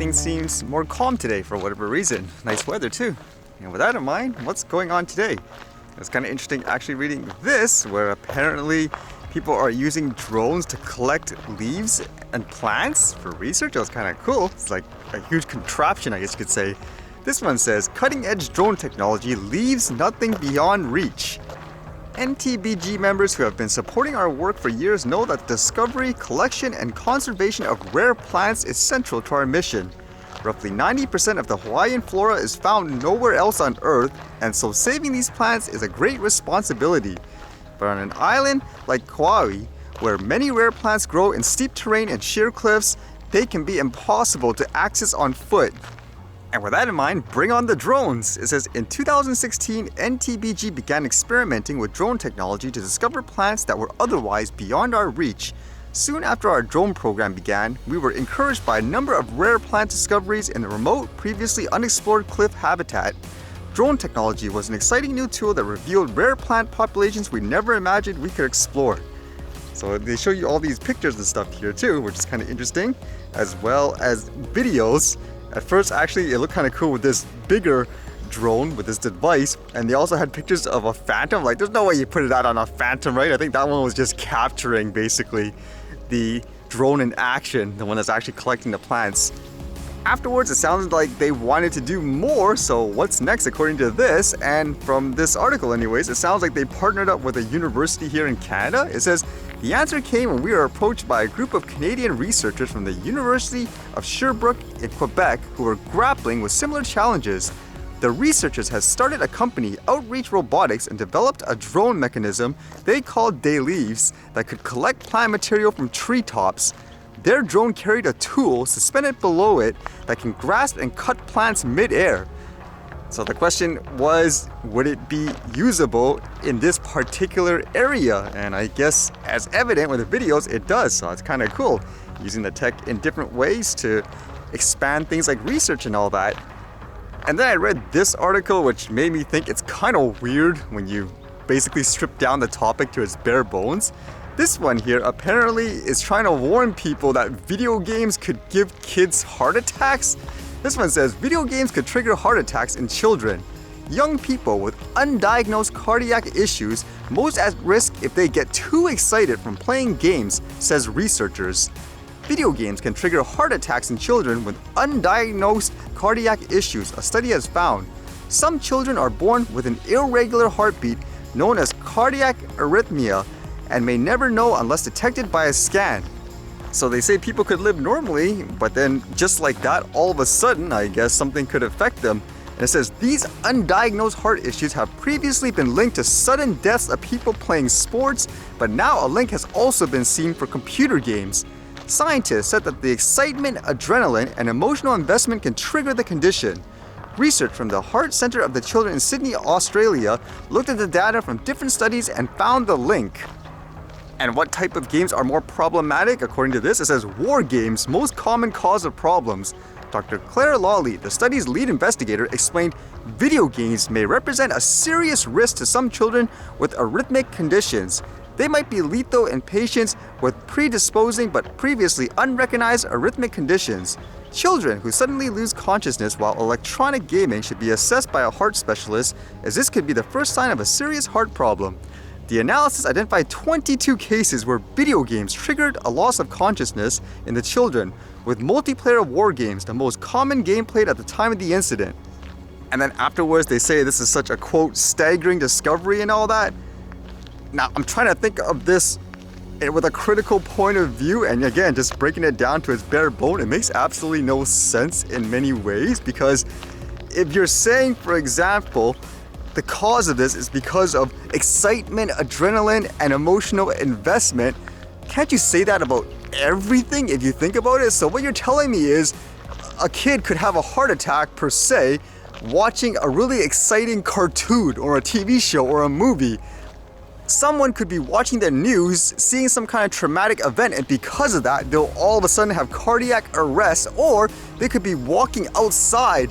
everything seems more calm today for whatever reason. Nice weather too. And with that in mind, what's going on today? It's kind of interesting actually reading this, where apparently people are using drones to collect leaves and plants for research. That was kind of cool. It's like a huge contraption, I guess you could say. This one says, cutting-edge drone technology leaves nothing beyond reach. NTBG members who have been supporting our work for years know that discovery, collection, and conservation of rare plants is central to our mission. Roughly 90% of the Hawaiian flora is found nowhere else on Earth, and so saving these plants is a great responsibility. But on an island like Kauai, where many rare plants grow in steep terrain and sheer cliffs, they can be impossible to access on foot. And with that in mind, bring on the drones. It says, in 2016, NTBG began experimenting with drone technology to discover plants that were otherwise beyond our reach. Soon after our drone program began, we were encouraged by a number of rare plant discoveries in the remote, previously unexplored cliff habitat. Drone technology was an exciting new tool that revealed rare plant populations we never imagined we could explore. So they show you all these pictures and stuff here too, which is kind of interesting, as well as videos. At first, actually, it looked kind of cool with this bigger drone with this device, and they also had pictures of a phantom. Like, there's no way you put that on a phantom, right? I think that one was just capturing basically the drone in action, the one that's actually collecting the plants. Afterwards, it sounded like they wanted to do more, so what's next according to this? And from this article anyways, it sounds like they partnered up with a university here in Canada. It says, the answer came when we were approached by a group of Canadian researchers from the University of Sherbrooke in Quebec who were grappling with similar challenges. The researchers had started a company, Outreach Robotics, and developed a drone mechanism they called Day Leaves that could collect plant material from treetops. Their drone carried a tool suspended below it that can grasp and cut plants mid-air. So the question was, would it be usable in this particular area? And I guess as evident with the videos, it does. So it's kind of cool, using the tech in different ways to expand things like research and all that. And then I read this article, which made me think it's kind of weird when you basically strip down the topic to its bare bones. This one here apparently is trying to warn people that video games could give kids heart attacks. This one says, video games could trigger heart attacks in children. Young people with undiagnosed cardiac issues most at risk if they get too excited from playing games, says researchers. Video games can trigger heart attacks in children with undiagnosed cardiac issues, a study has found. Some children are born with an irregular heartbeat known as cardiac arrhythmia and may never know unless detected by a scan. So they say people could live normally, but then just like that, all of a sudden, I guess something could affect them. And it says, these undiagnosed heart issues have previously been linked to sudden deaths of people playing sports, but now a link has also been seen for computer games. Scientists said that the excitement, adrenaline, and emotional investment can trigger the condition. Research from the Heart Centre of the Children in Sydney, Australia, looked at the data from different studies and found the link. And what type of games are more problematic? According to this, it says war games, most common cause of problems. Dr. Claire Lawley, the study's lead investigator, explained video games may represent a serious risk to some children with arrhythmic conditions. They might be lethal in patients with predisposing but previously unrecognized arrhythmic conditions. Children who suddenly lose consciousness while electronic gaming should be assessed by a heart specialist, as this could be the first sign of a serious heart problem. The analysis identified 22 cases where video games triggered a loss of consciousness in the children, with multiplayer war games the most common game played at the time of the incident. And then afterwards they say this is such a, quote, staggering discovery and all that. Now I'm trying to think of this with a critical point of view, and again, just breaking it down to its bare bone, it makes absolutely no sense in many ways, because if you're saying, for example, the cause of this is because of excitement, adrenaline, and emotional investment, can't you say that about everything if you think about it? So what you're telling me is a kid could have a heart attack per se watching a really exciting cartoon or a TV show or a movie. Someone could be watching the news, seeing some kind of traumatic event, and because of that, they'll all of a sudden have cardiac arrest, or they could be walking outside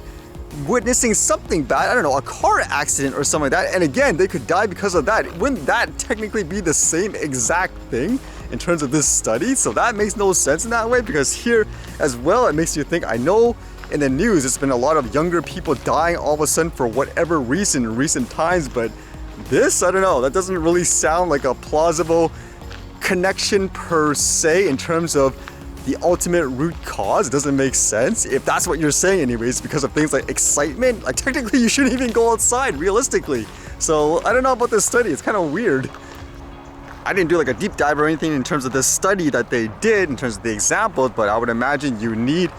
witnessing something bad, I don't know, a car accident or something like that, and again, they could die because of that. Wouldn't that technically be the same exact thing? in terms of this study. So that makes no sense in that way, because here as well, it makes you think, I know in the news it's been a lot of younger people dying all of a sudden for whatever reason in recent times, but this, I don't know, that doesn't really sound like a plausible connection per se in terms of the ultimate root cause. It doesn't make sense if that's what you're saying anyways, because of things like excitement. Like technically you shouldn't even go outside realistically. So I don't know about this study, it's kind of weird. I didn't do like a deep dive or anything in terms of this study that they did in terms of the examples, but I would imagine you need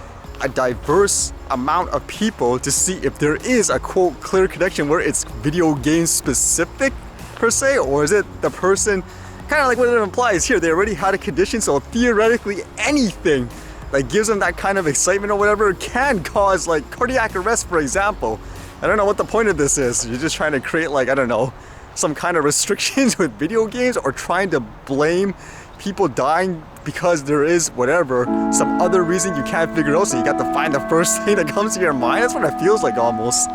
a diverse amount of people to see if there is a quote clear connection where it's video game specific per se, or is it the person, kind of like what it implies here, they already had a condition, so theoretically anything that gives them that kind of excitement or whatever can cause like cardiac arrest, for example. I don't know what the point of this is. You're just trying to create like, I don't know, some kind of restrictions with video games, or trying to blame people dying because there is whatever, some other reason you can't figure out, so you got to find the first thing that comes to your mind. That's what it feels like almost.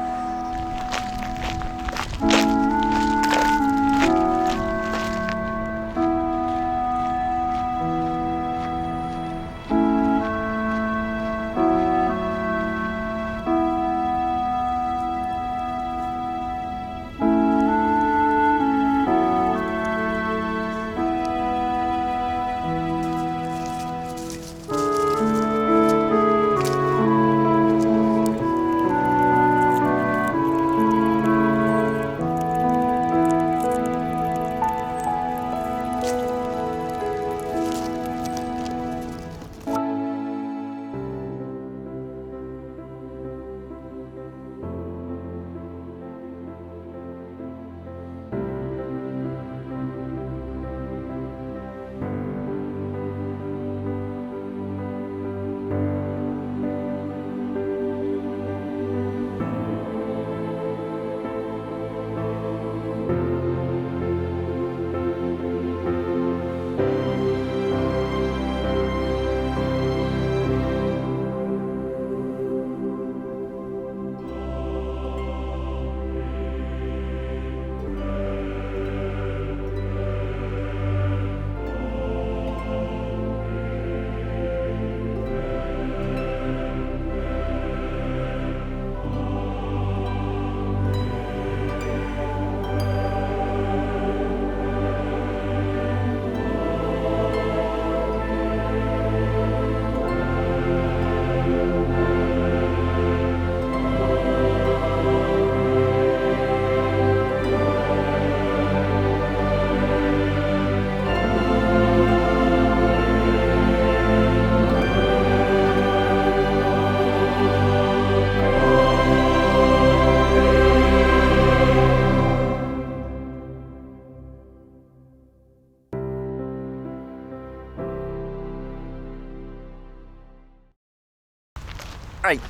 Alright,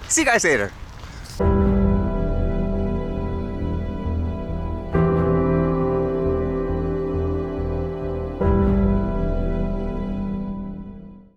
see you guys later.